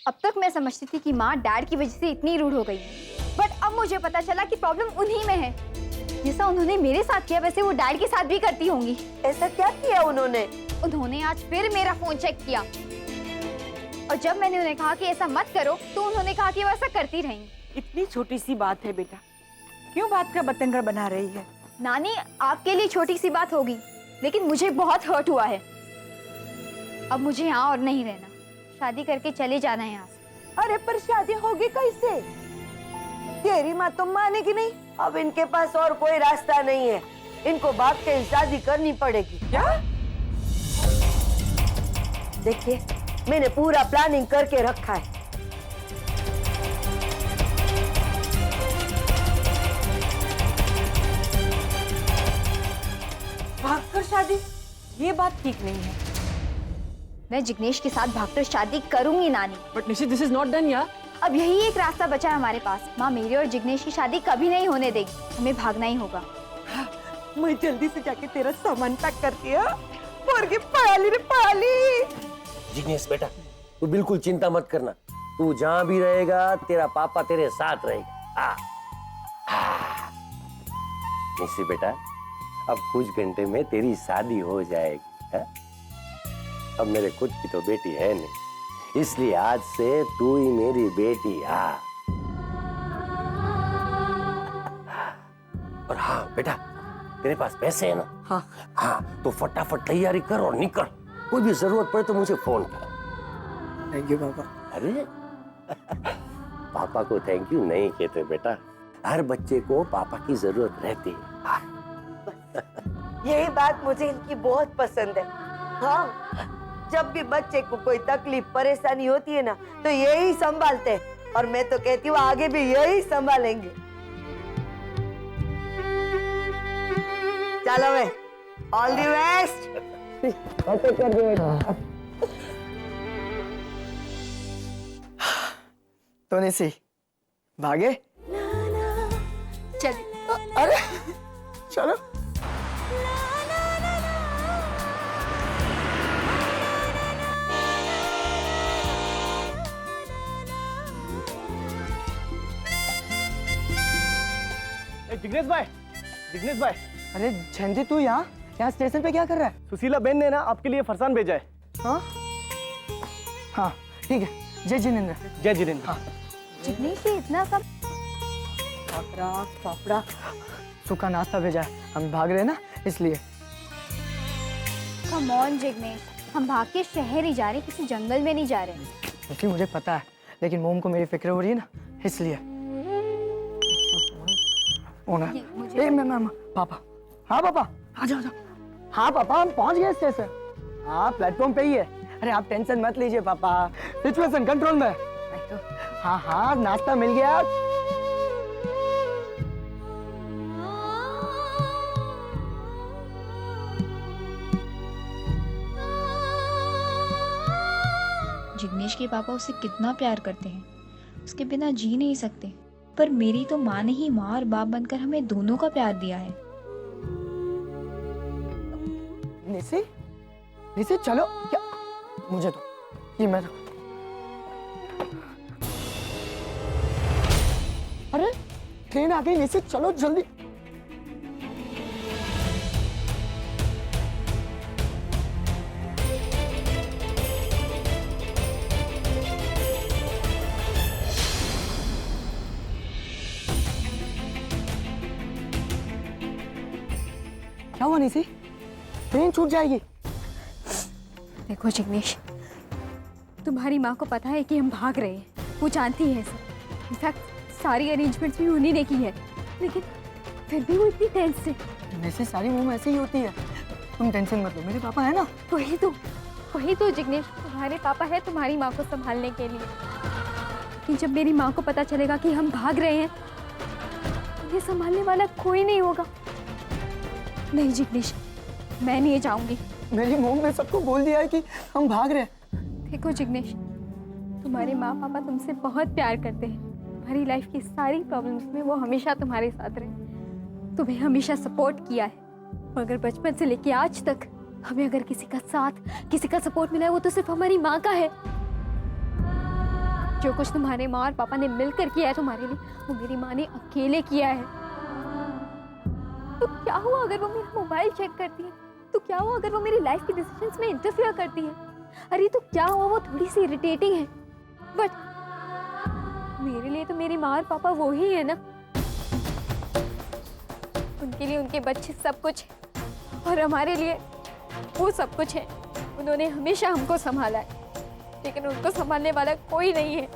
अब तक मैं समझती थी कि माँ डैड की वजह से इतनी रूड हो गई है, बट अब मुझे पता चला कि प्रॉब्लम उन्हीं में है। जैसा उन्होंने मेरे साथ किया वैसे वो डैड के साथ भी करती होंगी। ऐसा क्या किया उन्होंने? उन्होंने आज फिर मेरा फोन चेक किया और जब मैंने उन्हें कहा कि ऐसा मत करो तो उन्होंने कहा कि वो ऐसा करती रहेंगी। इतनी छोटी सी बात है बेटा, क्यों बात का बतंगड़ बना रही है? नानी, आपके लिए छोटी सी बात होगी लेकिन मुझे बहुत हर्ट हुआ है। अब मुझे यहाँ और नहीं रहना, शादी करके चले जाना है यहाँ से। अरे पर शादी होगी कैसे? तेरी माँ तो मानेगी नहीं। अब इनके पास और कोई रास्ता नहीं है, इनको भाग के शादी करनी पड़ेगी। क्या? देखिए, मैंने पूरा प्लानिंग करके रखा है। भागकर शादी? ये बात ठीक नहीं है। मैं जिग्नेश के साथ भागकर शादी करूंगी नानी। But Nishi, this is not done यार। अब यही एक रास्ता बचा है हमारे पास। माँ मेरी और जिग्नेश की शादी कभी नहीं होने देगी, हमें भागना ही होगा। मैं जल्दी से जाके तेरा सामान पैक करती है और के पढ़ाली रे पढ़ाली। जिग्नेश बेटा, तू बिल्कुल चिंता मत करना। तू जहाँ भी रहेगा तेरा पापा तेरे साथ रहेगा। निशी बेटा, अब कुछ घंटे में तेरी शादी हो जाएगी है? अब मेरे खुद की तो बेटी है नहीं, इसलिए आज से तू ही मेरी बेटी। और हाँ बेटा, तेरे पास पैसे है ना? हाँ। हाँ, तो फटाफट तैयारी कर और निकल। कोई भी जरूरत पड़े तो मुझे फोन कर। थैंक यू पापा। अरे पापा को थैंक यू नहीं कहते बेटा, हर बच्चे को पापा की जरूरत रहती है। यही बात मुझे इनकी बहुत पसंद है। हाँ, जब भी बच्चे को कोई तकलीफ परेशानी होती है ना तो यही संभालते हैं, और मैं तो कहती हूँ आगे भी यही संभालेंगे। चलो वे, ऑल द बेस्ट। तो निशी भागे? चलिए। अरे चलो। जिग्नेश भाई, जिग्नेश भाई। अरे झंझी, तू यहाँ स्टेशन पे क्या कर रहा है? सुशीला बेन ने ना आपके लिए फरसान भेजा है। हाँ हाँ ठीक है। जय जिनेंद्र। जय जिनेंद्र। हाँ। जिग्नेश ये इतना सब? पापड़ा पापड़ा सूखा नाश्ता भेजा है, हम भाग रहे हैं ना इसलिए। कम ऑन जिग्नेश, हम भाग के शहर ही जा रहे, किसी जंगल में नहीं जा रहे। इसलिए मुझे पता है, लेकिन मोम को मेरी फिक्र हो रही है ना, इसलिए। मैं पापा। हाँ पापा, आ जाओ जाओ। हाँ पापा, हम पहुंच गए स्टेशन। हाँ, प्लेटफॉर्म पे ही है। अरे आप टेंशन मत लीजिए पापा, सिचुएशन कंट्रोल में। हाँ हाँ, नाश्ता मिल गया। जिग्नेश के पापा उसे कितना प्यार करते हैं, उसके बिना जी नहीं सकते। पर मेरी तो माँ ने ही माँ और बाप बनकर हमें दोनों का प्यार दिया है। निशी, निशी चलो। क्या? मुझे तो ये मैं तो। अरे ट्रेन आ गई निशी, चलो जल्दी। क्या हुआ निशी? ट्रेन छूट जाएगी। देखो जिग्नेश, तुम्हारी माँ को पता है कि हम भाग रहे हैं, वो जानती है सब। इनफैक्ट सारी अरेंजमेंट्स भी उन्हीं ने की है, लेकिन फिर भी वो इतनी टेंस है। वैसे सारी मोम ऐसे ही होती है, तुम टेंशन मत लो, मेरे पापा है ना। वही तो जिग्नेश, तुम्हारे पापा है तुम्हारी माँ को संभालने के लिए। लेकिन जब मेरी माँ को पता चलेगा कि हम भाग रहे हैं, उन्हें संभालने वाला कोई नहीं होगा। नहीं जिग्नेश, मैं नहीं जाऊंगी। मेरी मोम ने सबको बोल दिया है कि हम भाग रहे हैं। देखो जिग्नेश, तुम्हारे माँ पापा तुमसे बहुत प्यार करते हैं। तुम्हारी लाइफ की सारी प्रॉब्लम्स में वो हमेशा तुम्हारे साथ रहे, तुम्हें हमेशा सपोर्ट किया है। मगर बचपन से लेके आज तक हमें अगर किसी का साथ, किसी का सपोर्ट मिला है, वो तो सिर्फ हमारी माँ का है। जो कुछ तुम्हारे माँ और पापा ने मिलकर किया है तुम्हारे लिए, वो मेरी माँ ने अकेले किया है। तो क्या हुआ अगर वो मेरा मोबाइल चेक करती है? तो क्या हुआ अगर वो मेरी लाइफ के डिसीजंस में इंटरफेयर करती है? अरे तो क्या हुआ वो थोड़ी सी इरिटेटिंग है, बट मेरे लिए तो मेरी माँ और पापा वो ही है ना। उनके लिए उनके बच्चे सब कुछ है और हमारे लिए वो सब कुछ है। उन्होंने हमेशा हमको संभाला है, लेकिन उनको संभालने वाला कोई नहीं है।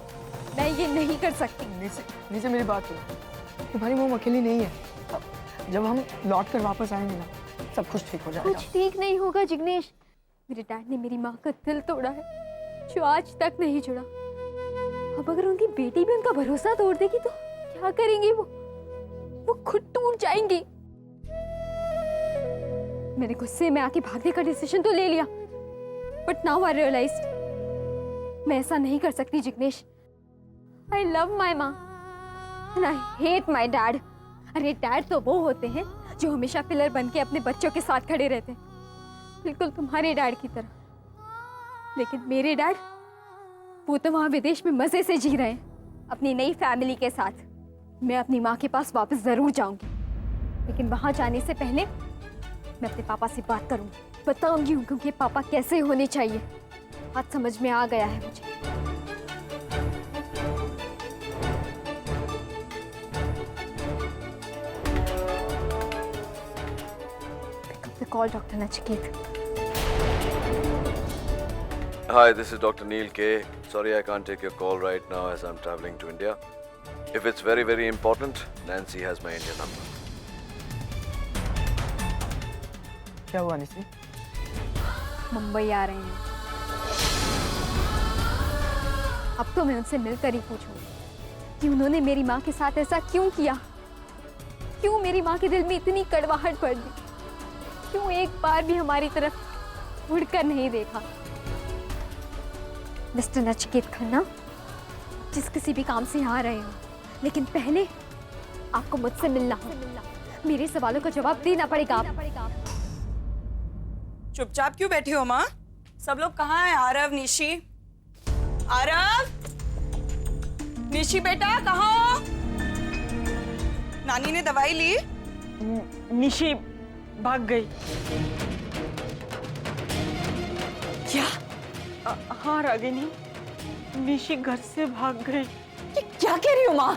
मैं ये नहीं कर सकती। नीचे मेरी बात सुनो, तुम्हारी मोम अकेली नहीं है। जब हम लौट कर वापस आएंगे ना, सब कुछ ठीक हो जाएगा। कुछ ठीक नहीं होगा जिग्नेश। मेरे डैड ने मेरी माँ का दिल तोड़ा है, जो आज तक नहीं जुड़ा। अब अगर उनकी बेटी भी उनका भरोसा तोड़ देगी तो क्या करेंगी वो खुद टूट जाएंगी। मैंने गुस्से में आके भागने का डिसीजन तो ले लिया, बट नाउ आई रियलाइज्ड मैं ऐसा नहीं कर सकती जिग्नेश। आई लव माई माँ and I hate my dad. अरे डैड तो वो होते हैं जो हमेशा पिलर बन के अपने बच्चों के साथ खड़े रहते हैं, बिल्कुल तुम्हारे डैड की तरह। लेकिन मेरे डैड, वो तो वहां विदेश में मजे से जी रहे हैं अपनी नई फैमिली के साथ। मैं अपनी माँ के पास वापस जरूर जाऊंगी, लेकिन वहां जाने से पहले मैं अपने पापा से बात करूंगी, बताऊंगी उनको कि पापा कैसे होने चाहिए। आज समझ में आ गया है मुझे। Pick up the call, Dr. Nachiket. Hi, this is Dr. Neil K. Sorry I can't take your call right now as I'm traveling to India. If it's very, very important, Nancy has my Indian number. क्या हुआ निशी? मुंबई आ रहे हैं। अब तो मैं उनसे मिलकर ही पूछूंगी कि उन्होंने मेरी माँ के साथ ऐसा क्यों किया, क्यों मेरी माँ के दिल में इतनी कड़वाहट पड़ दी, क्यों एक बार भी हमारी तरफ मुड़कर नहीं देखा। मिस्टर नचिकेत खन्ना, जिस किसी भी काम से यहाँ रहे हो, लेकिन पहले आपको मुझसे मिलना होगा। मेरे सवालों का जवाब देना पड़ेगा। चुपचाप क्यों बैठे हो माँ? सब लोग कहाँ हैं? आरव, निशी, आरव, निशी बेटा कहाँ हो? नानी ने दवाई ली? निशी भाग गई। क्या? हाँ रागिनी, निशी घर से भाग गई। ये क्या कह रही हो माँ?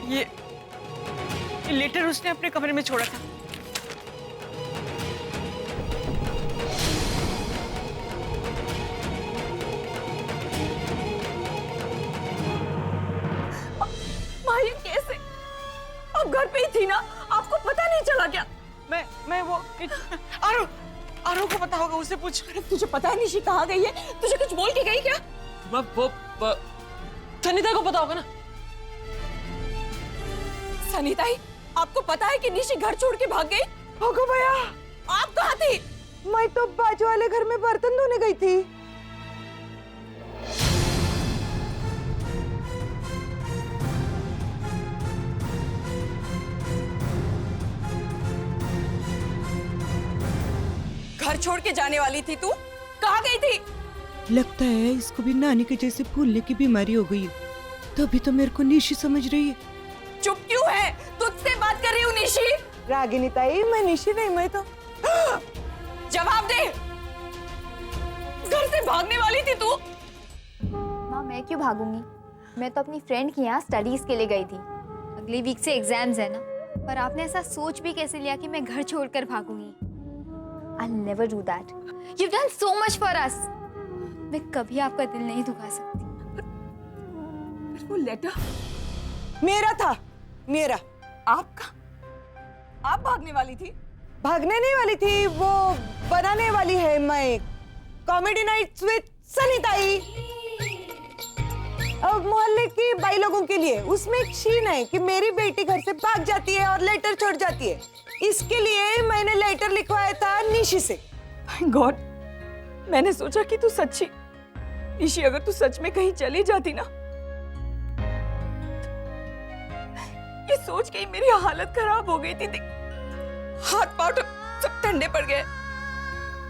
ये लेटर उसने अपने कमरे में छोड़ा था। माँ ये कैसे? आप घर पे ही थी ना, आपको पता नहीं चला क्या? मैं वो आरो को पता होगा, उससे पूछ। अरे तुझे पता है निशी कहाँ गई है? तुझे कुछ बोल के गई क्या? वो सनीता को पता होगा ना। सनीता ही? आपको पता है कि निशी घर छोड़ के भाग गई? होगा भैया, आप कहाँ थी? मैं तो बाजू वाले घर में बर्तन धोने गई थी। घर छोड़ के जाने वाली थी तू? कहाँ गई थी? लगता है इसको भी नानी के जैसे भूलने की बीमारी हो गई है, तभी तो मेरे को निशी समझ रही है। चुप क्यों है? तुझसे बात कर रही हूँ निशी। रागिनी ताई, मैं निशी नहीं, मैं तो जवाब दे। घर से भागने वाली थी तू? माँ मैं क्यों भागूंगी? मैं तो अपनी फ्रेंड के यहाँ स्टडीज के लिए गई थी। अगले वीक से एग्जाम्स है ना, पर आपने ऐसा सोच भी कैसे लिया कि मैं घर छोड़कर भागूंगी? I'll never do that. You've done so much for us. मैं कभी आपका दिल नहीं दुखा सकती। वो लेटर मेरा था, मेरा। आपका? आप भागने वाली थी? भागने नहीं वाली थी, वो बनाने वाली है मैं। कॉमेडी नाइट्स विद सनीताई, अब मोहल्ले की बाई लोगों के लिए। उसमें एक सीन है कि मेरी बेटी घर से भाग जाती है और लेटर छोड़ जाती है। इसके लिए मैंने लेटर लिखवाया था निशी से। गॉड, मैंने सोचा कि तू सच्ची निशी, अगर तू सच में कहीं चली जाती ना, ये सोच के ही मेरी हालत खराब हो गई थी। हाथ पाँव सब ठंडे पड़ गए।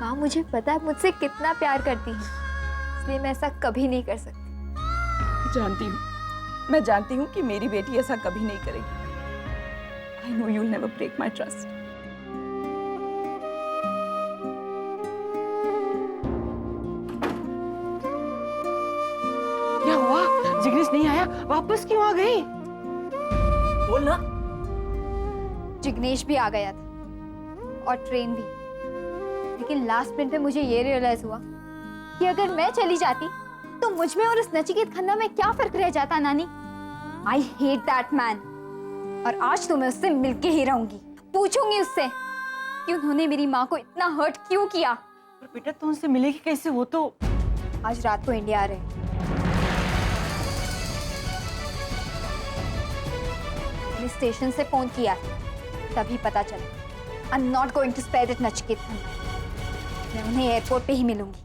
माँ मुझे पता है मुझसे कितना प्यार करती है, इसलिए मैं ऐसा कभी नहीं कर सकती। मैं जानती हूँ कि मेरी बेटी ऐसा कभी नहीं करेगी। I know you will never break my trust. क्या हुआ? जिग्नेश नहीं आया? वापस क्यों आ गई? बोल ना। जिग्नेश भी आ गया था और ट्रेन भी, लेकिन लास्ट मिनट पे मुझे ये रियलाइज हुआ कि अगर मैं चली जाती तो मुझ में और उस नचिकेत खन्ना में क्या फर्क रह जाता नानी। आई हेट दैट मैन, और आज तो मैं उससे मिलके ही रहूंगी। पूछूंगी उससे कि उन्होंने मेरी माँ को इतना हर्ट क्यों किया। पर बेटा तू उनसे मिलेगी कैसे? वो तो आज रात को इंडिया आ रहे हैं। मैंने स्टेशन से फोन किया तभी पता चला। I am not going to spare it Nachiket Khanna. मैं उन्हें एयरपोर्ट पे ही मिलूंगी।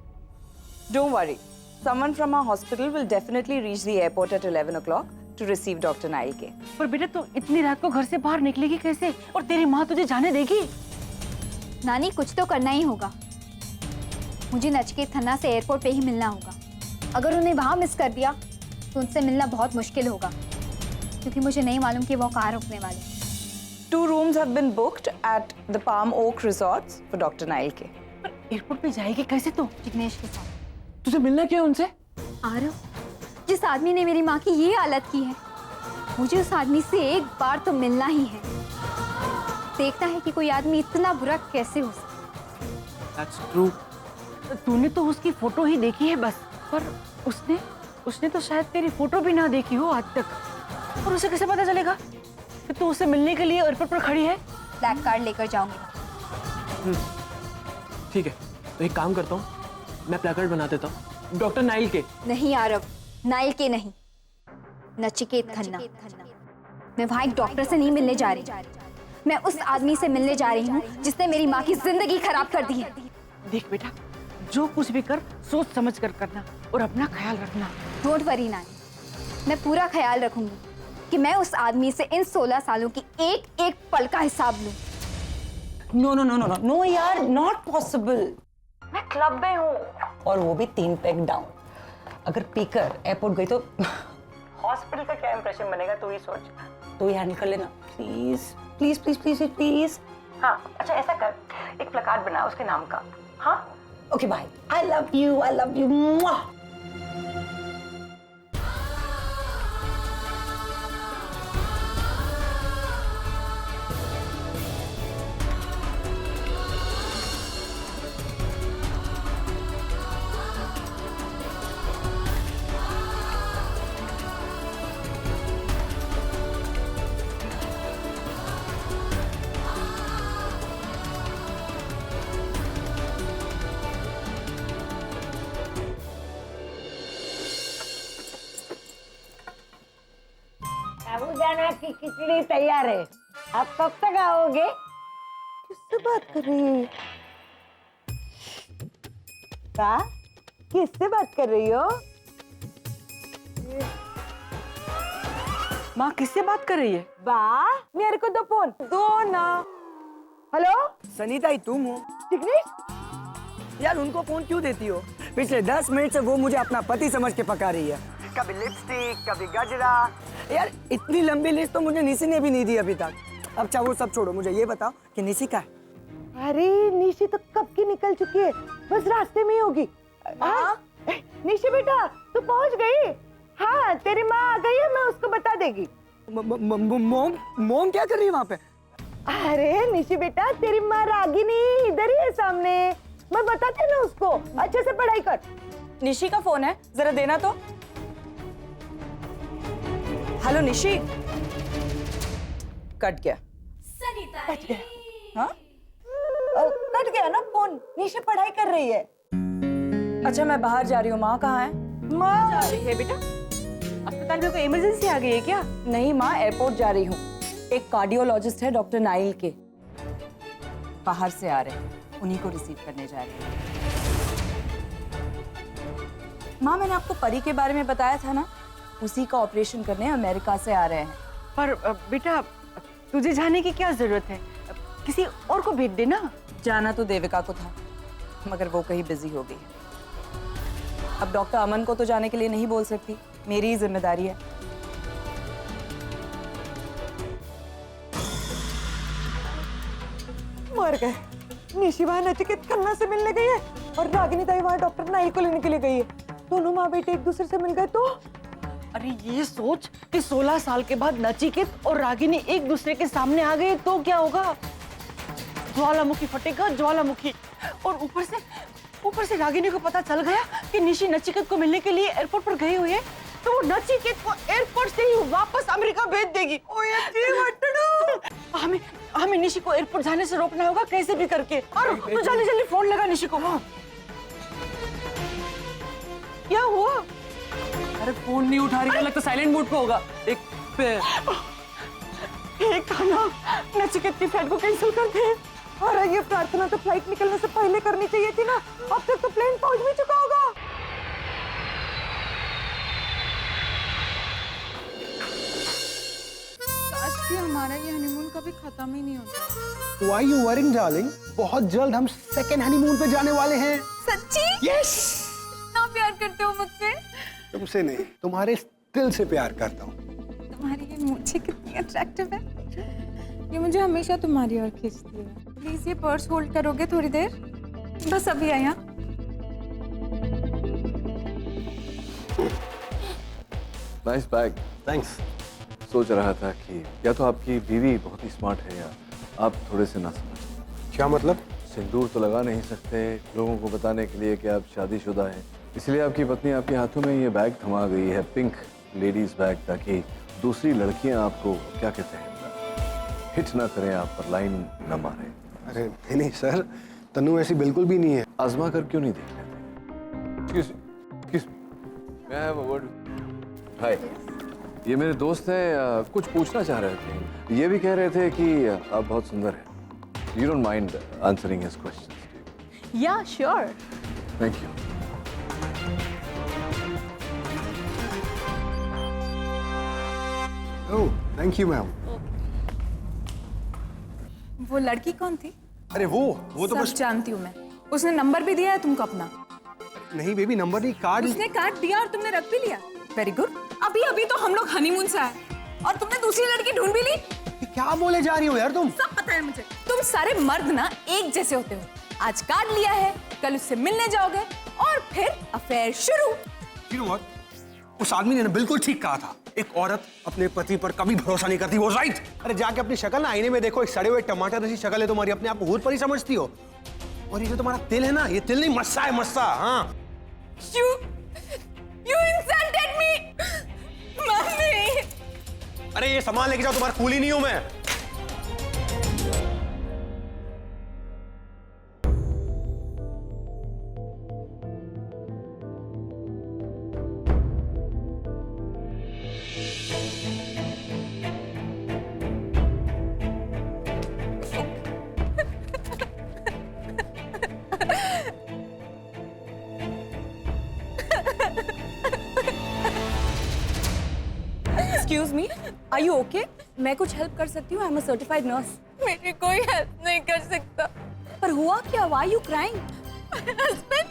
Don't worry. Someone from our hospital will definitely reach the airport at 11 o'clock to receive Dr. Nail K. पर बेटा तू इतनी रात को घर से बाहर निकलेगी कैसे? और तेरी माँ तुझे जाने देगी? नानी कुछ तो करना ही होगा। मुझे नचिकेत खन्ना से एयरपोर्ट पे ही मिलना होगा। अगर उन्हें वहां मिस कर दिया तो उनसे मिलना बहुत मुश्किल होगा, क्योंकि मुझे नहीं मालूम कि वो कहाँ रुकने वाले। 2 rooms have been booked at the Palm Oak Resorts for Dr. Nail K. पर एयरपोर्ट पे जाएगी कैसे तू? जिग्नेश के साथ। तुझे मिलना क्या है उनसे? आरव, जिस आदमी ने मेरी माँ की ये हालत की है, मुझे उस आदमी से एक बार तो मिलना ही है। देखना है कि कोई आदमी इतना बुरा कैसे हो सकता। That's true. तूने तो उसकी फोटो ही देखी है बस, पर उसने तो शायद तेरी फोटो भी ना देखी हो आज तक। और उसे कैसे पता चलेगा कि तू उससे मिलने के लिए एयरपोर्ट पर खड़ी है? ब्लैक कार्ड लेकर जाऊंगी। ठीक है, तो एक काम करता हूँ, मैं प्लेकार्ड बना देता हूँ। डॉक्टर नाइल के। नहीं आरव, नाइल के नहीं, नचिकेत खन्ना। मैं वहां एक डॉक्टर से नहीं मिलने जा रही, मैं उस आदमी से मिलने जा रही हूँ जिसने मेरी माँ की जिंदगी खराब कर दी है। देख बेटा, जो कुछ भी कर सोच समझ कर करना और अपना ख्याल रखना। डोंट वरी नानी, मैं पूरा ख्याल रखूंगी कि मैं उस आदमी से इन 16 सालों की एक एक पल का हिसाब लूं। No no no no no no यार, नॉट पॉसिबल। मैं क्लब में हूँ और वो भी 3 पैक डाउन। अगर पीकर एयरपोर्ट गई तो हॉस्पिटल का क्या इंप्रेशन बनेगा, तू ही सोच। तू ही हैंडल कर लेना please please please please please. हाँ अच्छा ऐसा कर, एक प्लेकार्ड बना उसके नाम का। हाँ okay bye. I love you, I love you. साबूदाना की खिचड़ी तैयार है। आप कब तक आओगे? किससे बात कर रही है? का? किससे बात कर रही हो? माँ किससे बात कर रही है? बा, मेरे को दो फोन दो ना। हेलो सनीता ही तुम हो? जिग्नेश, यार उनको फोन क्यों देती हो? पिछले 10 मिनट से वो मुझे अपना पति समझ के पका रही है। कभी लिपस्टिक, कभी गजरा। यार इतनी लंबी लिस्ट तो मुझे निशी ने भी नहीं दी अभी तक। अब अच्छा वो सब छोड़ो, मुझे ये बताओ कि निशी का है? अरे निशी तो कब की निकल चुकी है, बस रास्ते में ही होगी। निशी बेटा तू पहुंच गई? हाँ तेरी माँ आ गई है, मैं उसको बता देगी। मोम क्या कर रही है वहाँ पे? अरे निशी बेटा तेरी माँ रागिनी इधर ही है सामने, मैं बताती ना उसको। अच्छे से पढ़ाई कर। निशी का फोन है, जरा देना तो। हेलो निशी। कट गया। कट गया? हाँ कट गया ना फोन। निशी पढ़ाई कर रही है। अच्छा मैं बाहर जा रही हूँ। माँ कहाँ है? माँ जा रही है बेटा? अस्पताल में कोई इमरजेंसी आ गई है क्या? नहीं माँ, एयरपोर्ट जा रही हूँ। एक कार्डियोलॉजिस्ट है डॉक्टर नाइल के, बाहर से आ रहे हैं, उन्हीं को रिसीव करने जा रही हूँ। माँ मैंने आपको परी के बारे में बताया था ना, उसी का ऑपरेशन करने अमेरिका से आ रहे हैं। पर बेटा तुझे जाने की क्या जरूरत है? किसी और को भेज देना। जाना तो देविका को था, मगर वो कहीं बिजी हो गई। अब डॉक्टर अमन को तो जाने के लिए नहीं बोल सकती, मेरी ही जिम्मेदारी है। मर गए। निशी वहां नचिकेत खन्ना से मिलने गई है और रागिनी ताई वहां डॉक्टर नाइल को लेने के लिए गई है। दोनों माँ बेटे एक दूसरे से मिल गए तो? अरे ये सोच कि 16 साल के बाद नचिकेत और रागिनी एक दूसरे के सामने आ गए तो क्या होगा? ज्वालामुखी फटेगा, ज्वालामुखी। और ऊपर से रागिनी को पता चल गया कि निशी नचिकेत को मिलने के लिए एयरपोर्ट पर गई हुई है, तो वो नचिकेत को एयरपोर्ट से ही वापस अमेरिका भेज देगी। हमें निशी को एयरपोर्ट जाने से रोकना होगा कैसे भी करके। और तू जल्दी फोन लगा निशी को। क्या हुआ? अरे फोन नहीं उठा रही है, लगता साइलेंट मोड पे होगा। एक खाना नचिकेत की फ्लाइट को कैंसिल कर दे। और ये प्रार्थना तो फ्लाइट निकलने से पहले करनी चाहिए थी ना, अब तक तो प्लेन पहुंच भी चुका होगा। काश कि हमारा ये हनीमून कभी खत्म ही नहीं होता। Why you worrying, darling? बहुत जल्द हम सेकेंड हनीमून पे जाने वाले हैं। सच्ची? Yes! कितना प्यार करते हो मुझसे? तुमसे नहीं, तुम्हारे दिल से प्यार करता हूँ। तुम्हारी ये मूंछें कितनी अट्रैक्टिव है। ये मुझे हमेशा तुम्हारी ओर खींचती है। प्लीज ये पर्स होल्ड करोगे थोड़ी देर? बस अभी आया। Nice bag. थैंक्स। सोच रहा था कि या तो आपकी बीवी बहुत ही स्मार्ट है या आप थोड़े से ना समझ। क्या मतलब? सिंदूर तो लगा नहीं सकते लोगों को बताने के लिए कि आप शादीशुदा हैं, इसलिए आपकी पत्नी आपके हाथों में ये बैग थमा गई है, पिंक लेडीज बैग, ताकि दूसरी लड़कियां आपको क्या कहते हैं हिट ना करें, आप पर लाइन न मारें। अरे नहीं सर, तन्नू ऐसी बिल्कुल भी नहीं है। आजमा कर क्यों नहीं देख लेते? मैं हैव अ वर्ड। हाय, ये मेरे दोस्त हैं, कुछ पूछना चाह रहे थे। ये भी कह रहे थे कि आप बहुत सुंदर हैं। You don't mind answering his questions, do you? Yeah, sure. Thank you. Oh, thank you, ma'am. वो लड़की कौन थी? अरे वो तो सब बस। जानती हूँ मैं। उसने नंबर भी दिया है तुमको अपना? नहीं बेबी, नंबर नहीं, कार्ड। उसने कार्ड दिया और तुमने रख भी लिया। Very good. अभी तो हम लोग हनीमून से आए और तुमने दूसरी लड़की ढूंढ भी ली। क्या बोले जा रही हो यार तुम? सब पता है मुझे। तुम सारे मर्द ना एक जैसे होते हो। आज कार्ड लिया है, कल उससे मिलने जाओगे और फिर अफेयर शुरू। You know what? उस आदमी ने ना बिल्कुल ठीक कहा था। एक औरत अपने पति पर कभी भरोसा नहीं करती, वो राइट। अरे जाके अपनी शक्ल ना आईने में देखो, एक सड़े हुए टमाटर जैसी शक्ल है तुम्हारी, अपने आप को भूत परी समझती हो। और ये जो तुम्हारा तिल है ना, ये तिल नहीं, मस्सा है, मस्सा। हाँ। You insulted me, mummy. अरे ये सामान लेके जाओ, तुम्हारा कूली नहीं हूं मैं। Excuse me, are you okay? मैं कुछ हेल्प कर सकती हूँ? I'm a certified nurse. मेरी कोई हेल्प नहीं कर सकता। पर हुआ क्या? Why are you crying? Husband,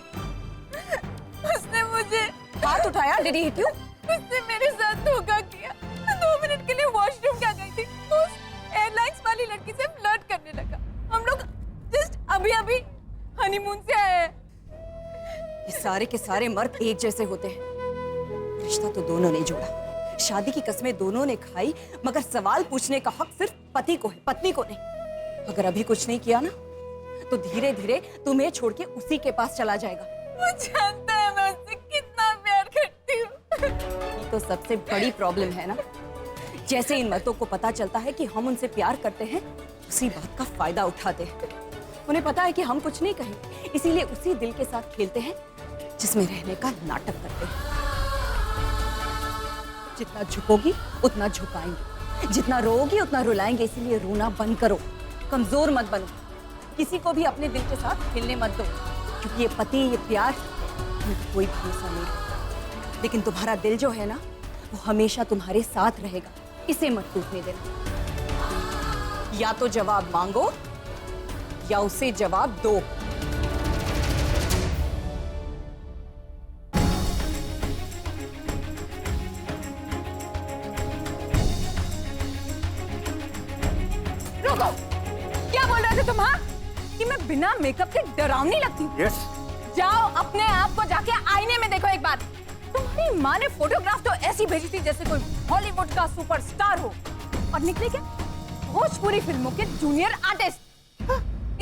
उसने मुझे हाथ उठाया। Did he hit you? उसने मेरे साथ धोखा किया। 2 मिनट के लिए वॉशरूम क्या गई थी, उस एयरलाइंस वाली लड़की से फ्लर्ट करने लगा। हम लोग जस्ट अभी हनीमून से आए हैं। ये सारे के सारे मर्द एक जैसे होते हैं। रिश्ता तो दोनों ने जोड़ा, शादी की कसमें दोनों ने खाई, मगर सवाल पूछने का हक सिर्फ पति को है, पत्नी को नहीं। अगर अभी कुछ नहीं किया ना, तो धीरे धीरे तुम्हें छोड़ के उसी के पास चला जाएगा। वो जानता है मैं उससे कितना प्यार करती हूँ। ये तो सबसे बड़ी प्रॉब्लम है ना। जैसे इन मर्दों को पता चलता है कि हम उनसे प्यार करते हैं, उसी बात का फायदा उठाते हैं। उन्हें पता है कि हम कुछ नहीं कहेंगे, इसीलिए उसी दिल के साथ खेलते हैं जिसमें रहने का नाटक करते हैं। जितना झुकोगी उतना झुकाएंगे, जितना रोओगी उतना रुलाएंगे, इसीलिए रोना बंद करो, कमजोर मत बनो, किसी को भी अपने दिल के साथ खेलने मत दो, क्योंकि ये पति, ये प्यार, इनका कोई भरोसा नहीं। लेकिन तुम्हारा दिल जो है ना, वो हमेशा तुम्हारे साथ रहेगा, इसे मत टूटने देना। या तो जवाब मांगो या उसे जवाब दो। रुको, क्या बोल रहे थे तुम? हाँ, कि मैं बिना मेकअप के डरावनी लगती हूँ? यस। जाओ अपने आप को जाके आईने में देखो एक बार। तुम्हारी माँ ने फोटोग्राफ तो ऐसी भेजी थी जैसे कोई हॉलीवुड का सुपरस्टार हो, और निकले क्या? भोजपुरी फिल्मों के जूनियर आर्टिस्ट।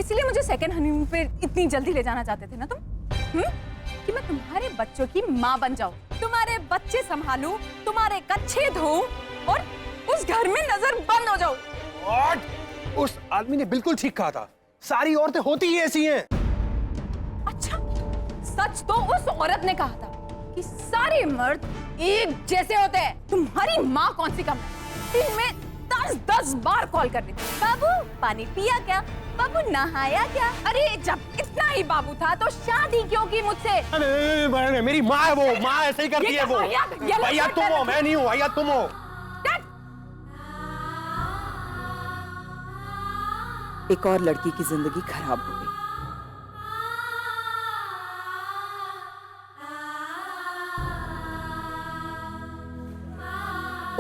इसलिए मुझे सेकंड हनीमून पे इतनी जल्दी ले जाना चाहते थे ना तुम? कि मैं तुम्हारे बच्चों की माँ बन जाऊं, तुम्हारे बच्चे संभालूं, तुम्हारे कच्छे धोऊं और उस घर में नजर बंद हो जाऊं। उस आदमी ने बिल्कुल ठीक कहा था, सारी औरतें होती ही ऐसी हैं। अच्छा, सच तो उस औरत ने कहा था कि सारे मर्द एक जैसे होते हैं। तुम्हारी माँ कौन सी कम है? दिन में 10-10 बार कॉल कर देती। बाबू पानी पिया क्या? बाबू नहाया क्या? अरे जब इतना ही बाबू था तो शादी क्यों की मुझसे? नहीं, मेरी माँ है वो, माँ ऐसे ही करती है वो। भैया तुम हो, मैं नहीं हूँ, भैया तुम हो। एक और लड़की की जिंदगी खराब हो गई।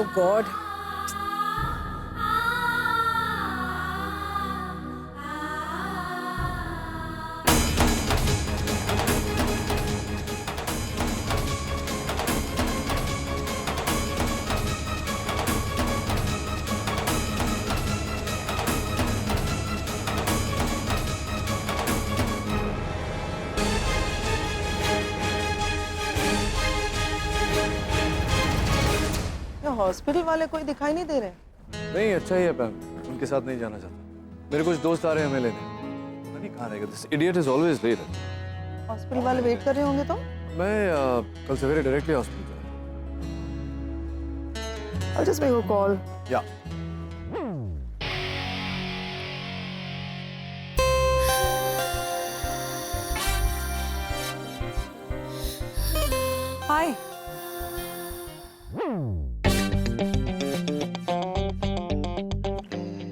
ओह गॉड, हॉस्पिटल वाले कोई दिखाई नहीं दे रहे? नहीं, अच्छा ही है मैम, उनके साथ नहीं जाना चाहता। मेरे कुछ दोस्त आ रहे हैं हमें लेने। पता नहीं कहाँ रहेगा। This idiot is always late. Hospital वाले वेट कर रहे होंगे तो? मैं कल सवेरे डायरेक्टली हॉस्पिटल चला। I'll just make a call. या हाय।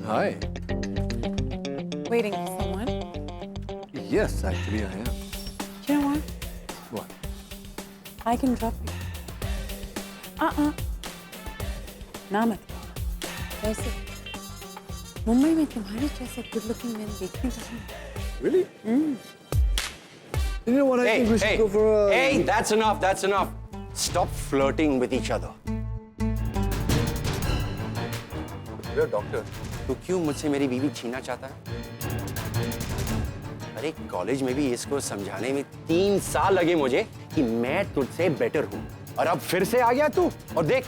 हाय। Waiting for someone. Yes, actually I am. You know what? What? I can drop you. ना मत। वैसे मुंबई में तुम्हारे जैसे गुड लुकिंग मैन देखने का नहीं। Really? You know what? I think we should go for a. Hey, that's enough. That's enough. Stop flirting with each other. We're doctor. तू क्यों मुझसे मेरी बीवी छीनना चाहता है? अरे कॉलेज में भी इसको समझाने में 3 साल लगे मुझे कि मैं तुझसे बेटर हूँ, और अब फिर से आ गया तू। और देख,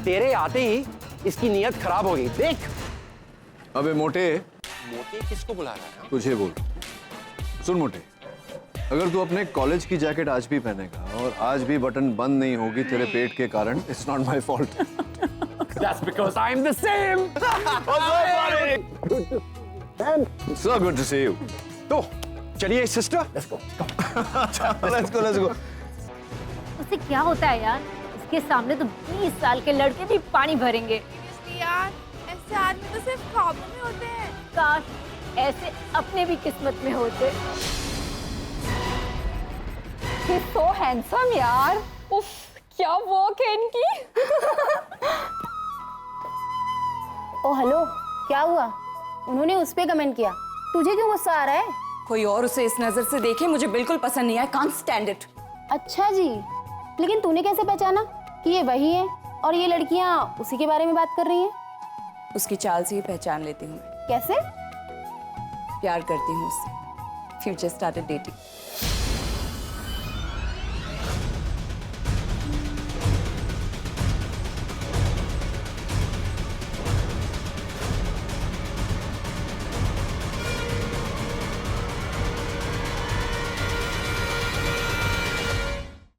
तेरे आते ही इसकी नीयत खराब हो गई। देख। अबे मोटे। मोटे किसको बुला रहा है? तुझे बोल। सुन मोटे, अगर तू अपने कॉलेज की जैकेट आज भी पहनेगा और आज भी बटन बंद नहीं होगी तेरे पेट के कारण, it's not my fault. That's because I'm the same. So good to see you. तो चलिए sister, let's go. Let's go, let's go. उसे क्या होता है यार? इसके सामने तो 20 साल के लड़के भी पानी भरेंगे। यार, ऐसे आदमी तो सिर्फ ख्वाबों में होते हैं। काश ऐसे अपने भी किस्मत में होते। He's so handsome यार। उफ, क्या वॉक है इनकी। ओ हेलो, क्या हुआ? उन्होंने उस पे कमेंट किया, तुझे क्यों गुस्सा आ रहा है? कोई और उसे इस नजर से देखे मुझे बिल्कुल पसंद नहीं है। Can't stand it. अच्छा जी, लेकिन तूने कैसे पहचाना कि ये वही है और ये लड़कियां उसी के बारे में बात कर रही हैं? उसकी चाल से ही पहचान लेती हूँ। कैसे? प्यार करती हूँ उससे। Future started dating.